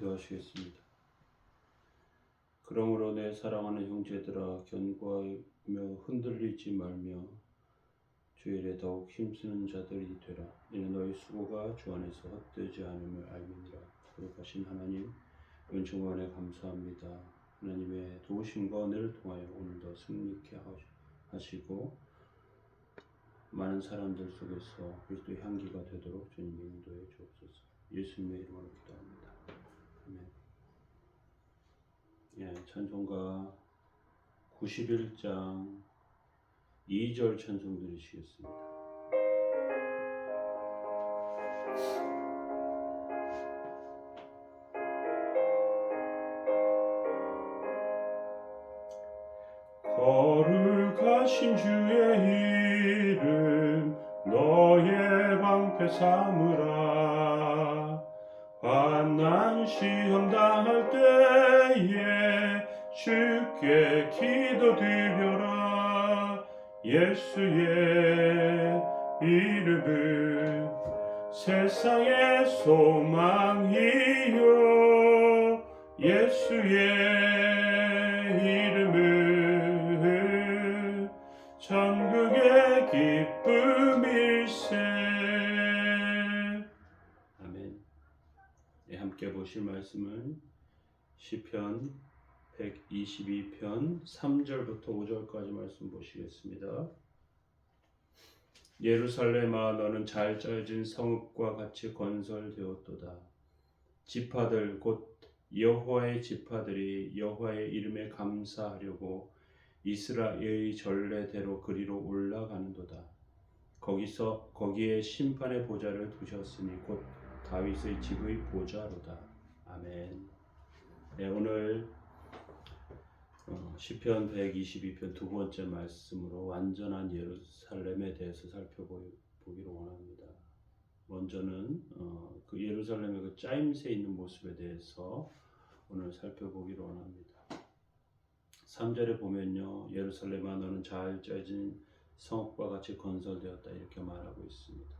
기도하시겠습니다. 그러므로 내 사랑하는 형제들아, 견고하며 흔들리지 말며 주 일에 더욱 힘쓰는 자들이 되라. 이는 너희 수고가 주 안에서 헛되지 않음을 알미니라. 거룩하신 하나님, 은총과 은혜 감사합니다. 하나님의 도우심과 은혜를 통하여 오늘도 승리케 하시고 많은 사람들 속에서 그리스도의 향기가 되도록 주님의 인도해 주옵소서. 예수님의 이름으로 기도합니다. 아멘. 찬송가 91장 2절 찬송 드리시겠습니다. 거룩하신 주의 이름 너의 방패 삼으라. 환난 시험 당할 때에 주께 기도드려라. 예수의 이름은 세상의 소망이요, 예수의 이름은 천국의 기쁨일세. 아멘. 함께 보실 말씀은 시편 122편 3절부터 5절까지 말씀 보시겠습니다. 예루살렘아, 너는 잘 짜여진 성읍과 같이 건설되었도다. 지파들 곧 여호와의 지파들이 여호와의 이름에 감사하려고 이스라엘의 전례대로 그리로 올라가는도다. 거기에 심판의 보좌를 두셨으니 곧 다윗의 집의 보좌로다. 아멘. 네, 오늘 시편 122편 두 번째 말씀으로 완전한 예루살렘에 대해서 살펴보기로 원합니다. 먼저는 그 예루살렘의 그 짜임새 있는 모습에 대해서 오늘 살펴보기로 원합니다. 3절에 보면요, 예루살렘아, 너는 잘 짜여진 성읍과 같이 건설되었다, 이렇게 말하고 있습니다.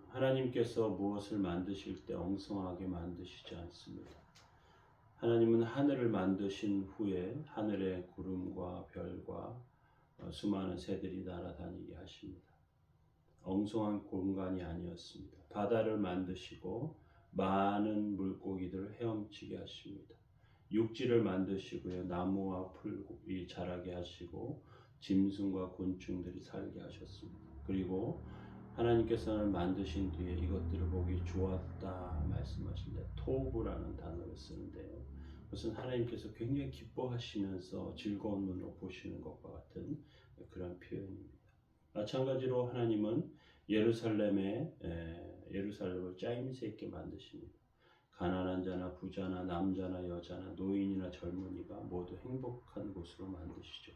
하나님께서 무엇을 만드실 때 엉성하게 만드시지 않습니다. 하나님은 하늘을 만드신 후에 하늘의 구름과 별과 수많은 새들이 날아다니게 하십니다. 엉성한 공간이 아니었습니다. 바다를 만드시고 많은 물고기들을 헤엄치게 하십니다. 육지를 만드시고요, 나무와 풀이 자라게 하시고 짐승과 곤충들이 살게 하셨습니다. 그리고 하나님께서는 만드신 뒤에 이것들을 보기 좋았다 말씀하십니다. 토부라는 단어를 쓰는데요, 그것은 하나님께서 굉장히 기뻐하시면서 즐거운 눈으로 보시는 것과 같은 그런 표현입니다. 마찬가지로 하나님은 예루살렘을 짜임새 있게 만드십니다. 가난한 자나 부자나 남자나 여자나 노인이나 젊은이가 모두 행복한 곳으로 만드시죠.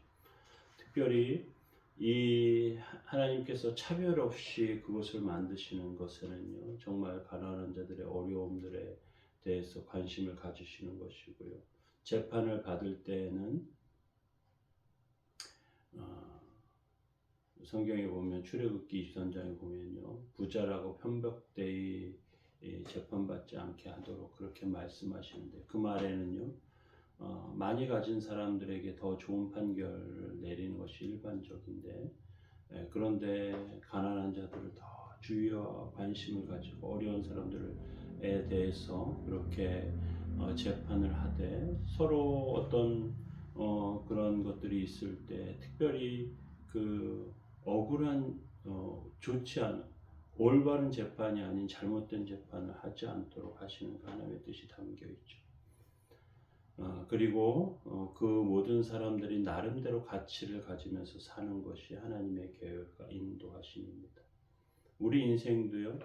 특별히 이 하나님께서 차별 없이 그것을 만드시는 것에는요, 정말 가난한 자들의 어려움들에 대해서 관심을 가지시는 것이고요, 재판을 받을 때에는 성경에 보면 출애굽기 23장에 보면요, 부자라고 편벽되이 재판받지 않게 하도록 그렇게 말씀하시는데, 그 말에는요, 많이 가진 사람들에게 더 좋은 판결을 내리는 것이 일반적인데, 그런데 가난한 자들을 더 주의와 관심을 가지고 어려운 사람들에 대해서 그렇게 재판을 하되, 서로 어떤 그런 것들이 있을 때 특별히 그 억울한 좋지 않은 올바른 재판이 아닌 잘못된 재판을 하지 않도록 하시는 하나님의 뜻이 담겨 있죠. 그리고 그 모든 사람들이 나름대로 가치를 가지면서 사는 것이 하나님의 계획과 인도하심입니다. 우리 인생도요,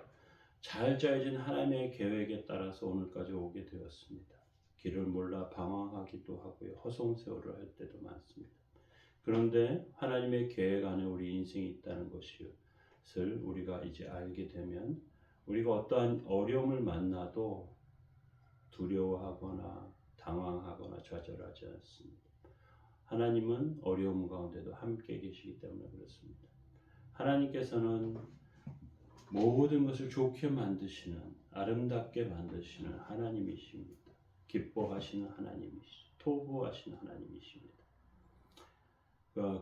잘 짜여진 하나님의 계획에 따라서 오늘까지 오게 되었습니다. 길을 몰라 방황하기도 하고요, 허송세월을 할 때도 많습니다. 그런데 하나님의 계획 안에 우리 인생이 있다는 것을 우리가 이제 알게 되면, 우리가 어떠한 어려움을 만나도 두려워하거나 당황하거나 좌절하지 않습니다. 하나님은 어려움 가운데도 함께 계시기 때문에 그렇습니다. 하나님께서는 모든 것을 좋게 만드시는, 아름답게 만드시는 하나님이십니다. 기뻐하시는 하나님이시죠. 토부하시는 하나님이십니다.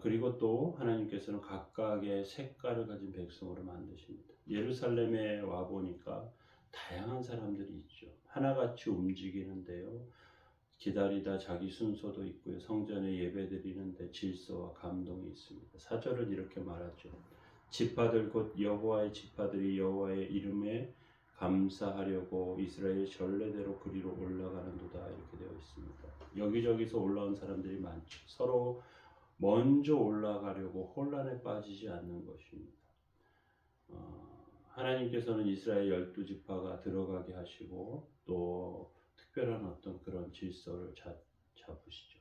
그리고 또 하나님께서는 각각의 색깔을 가진 백성으로 만드십니다. 예루살렘에 와 보니까 다양한 사람들이 있죠. 하나같이 움직이는데요. 기다리다 자기 순서도 있고요. 성전에 예배드리는데 질서와 감동이 있습니다. 4절은 이렇게 말하죠. 지파들 곧 여호와의 지파들이 여호와의 이름에 감사하려고 이스라엘 전례대로 그리로 올라가는도다 이렇게 되어 있습니다. 여기저기서 올라온 사람들이 많죠. 서로 먼저 올라가려고 혼란에 빠지지 않는 것입니다. 하나님께서는 이스라엘 12지파가 들어가게 하시고 또 특별한 어떤 그런 질서를 잡으시죠.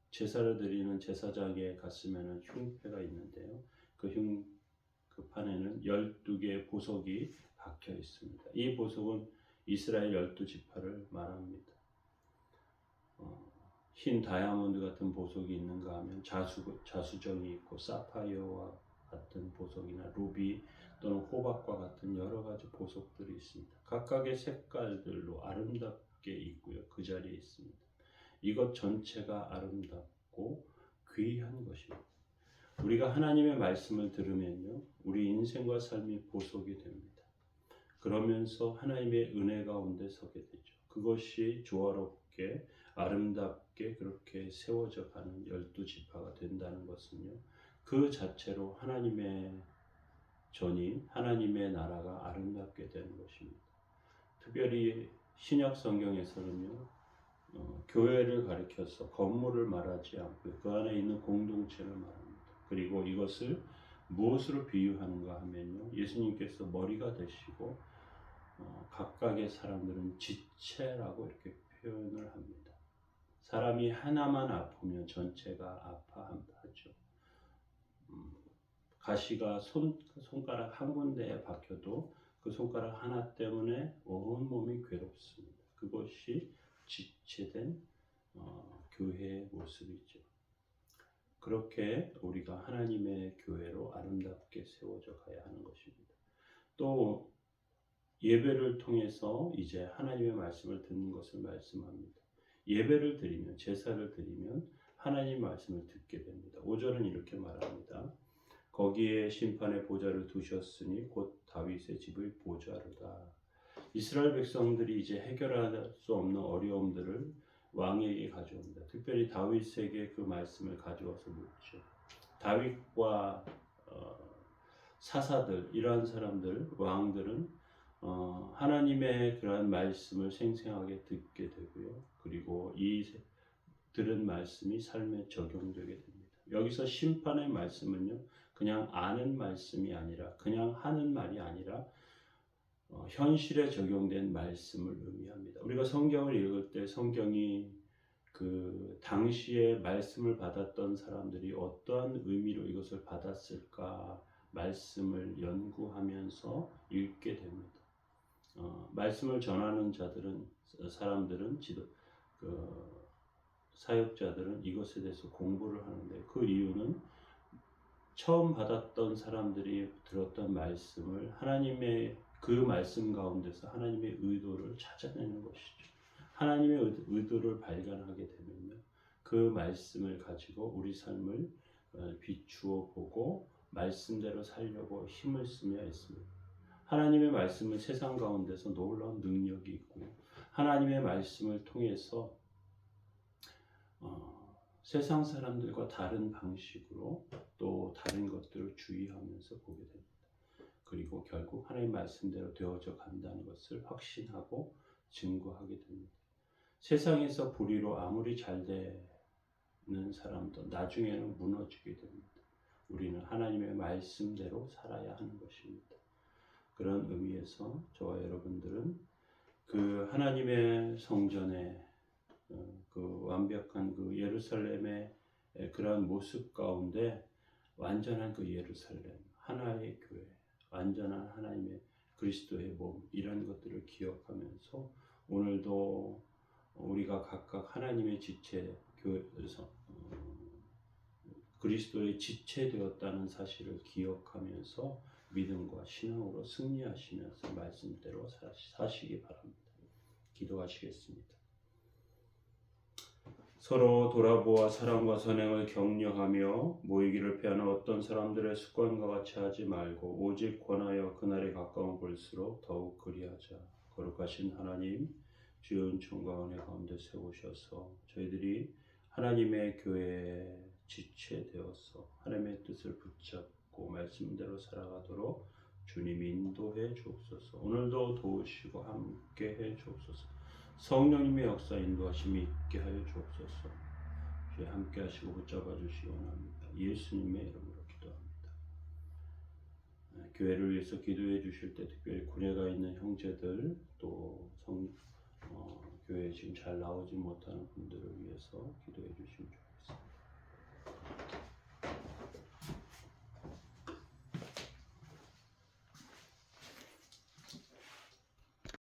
제사를 드리는 제사장에 갔으면 흉패가 있는데요. 그 판에는 12개의 보석이 박혀 있습니다. 이 보석은 이스라엘 12지파를 말합니다. 흰 다이아몬드 같은 보석이 있는가 하면 자수정이 있고 사파이어와 같은 보석이나 루비 또는 호박과 같은 여러 가지 보석들이 있습니다. 각각의 색깔들로 아름답게 있고요. 그 자리에 있습니다. 이것 전체가 아름답고 귀한 것입니다. 우리가 하나님의 말씀을 들으면요. 우리 인생과 삶이 보석이 됩니다. 그러면서 하나님의 은혜 가운데 서게 되죠. 그것이 조화롭게 아름답게 그렇게 세워져 가는 12지파가 된다는 것은요. 그 자체로 하나님의 전임, 하나님의 나라가 아름답게 되는 것입니다. 특별히 신약 성경에서는요. 교회를 가리켜서 건물을 말하지 않고 그 안에 있는 공동체를 말합니다. 그리고 이것을 무엇으로 비유하는가 하면요. 예수님께서 머리가 되시고 각각의 사람들은 지체라고 이렇게 표현을 합니다. 사람이 하나만 아프면 전체가 아파하죠. 가시가 손가락 한 군데에 박혀도 그 손가락 하나 때문에 온 몸이 괴롭습니다. 그것이 지체된 교회의 모습이죠. 그렇게 우리가 하나님의 교회로 아름답게 세워져 가야 하는 것입니다. 또 예배를 통해서 이제 하나님의 말씀을 듣는 것을 말씀합니다. 예배를 드리면, 제사를 드리면 하나님의 말씀을 듣게 됩니다. 5절은 이렇게 말합니다. 거기에 심판의 보좌를 두셨으니 곧 다윗의 집의 보좌로다. 이스라엘 백성들이 이제 해결할 수 없는 어려움들을 왕에게 가져옵니다. 특별히 다윗에게 그 말씀을 가져와서 묻죠. 다윗과 사사들, 이러한 사람들, 왕들은 하나님의 그러한 말씀을 생생하게 듣게 되고요. 그리고 이 들은 말씀이 삶에 적용되게 됩니다. 여기서 심판의 말씀은요. 그냥 아는 말씀이 아니라 그냥 하는 말이 아니라 현실에 적용된 말씀을 의미합니다. 우리가 성경을 읽을 때 성경이 그 당시에 말씀을 받았던 사람들이 어떠한 의미로 이것을 받았을까 말씀을 연구하면서 읽게 됩니다. 말씀을 전하는 사람들은 사역자들은 이것에 대해서 공부를 하는데 그 이유는 처음 받았던 사람들이 들었던 말씀을 하나님의 그 말씀 가운데서 하나님의 의도를 찾아내는 것이죠. 하나님의 의도를 발견하게 되면요. 그 말씀을 가지고 우리 삶을 비추어 보고 말씀대로 살려고 힘을 쓰며 했습니다. 하나님의 말씀은 세상 가운데서 놀라운 능력이 있고 하나님의 말씀을 통해서 세상 사람들과 다른 방식으로 또 다른 것들을 주의하면서 보게 됩니다. 그리고 결국 하나님의 말씀대로 되어져 간다는 것을 확신하고 증거하게 됩니다. 세상에서 불의로 아무리 잘 되는 사람도 나중에는 무너지게 됩니다. 우리는 하나님의 말씀대로 살아야 하는 것입니다. 그런 의미에서 저와 여러분들은 그 하나님의 성전에 그 완벽한 그 예루살렘의 그러한 모습 가운데 완전한 그 예루살렘, 하나의 교회, 완전한 하나님의 그리스도의 몸 이런 것들을 기억하면서 오늘도 우리가 각각 하나님의 지체 교회에서 그리스도의 지체되었다는 사실을 기억하면서 믿음과 신앙으로 승리하시면서 말씀대로 사시기 바랍니다. 기도하시겠습니다. 서로 돌아보아 사랑과 선행을 격려하며 모이기를 피하는 어떤 사람들의 습관과 같이 하지 말고 오직 권하여 그날이 가까운 볼수록 더욱 그리하자. 거룩하신 하나님, 주의 은총과 은혜 가운데 세우셔서 저희들이 하나님의 교회에 지체되어서 하나님의 뜻을 붙잡고 말씀대로 살아가도록 주님이 인도해 주옵소서. 오늘도 도우시고 함께 해 주옵소서. 성령님의 역사 인도하심이 있게 하여 주옵소서. 주의 함께 하시고 붙잡아 주시기 원합니다. 예수님의 이름으로 기도합니다. 교회를 위해서 기도해 주실 때 특별히 군에가 있는 형제들 또 교회에 지금 잘 나오지 못하는 분들을 위해서 기도해 주시면 좋겠습니다.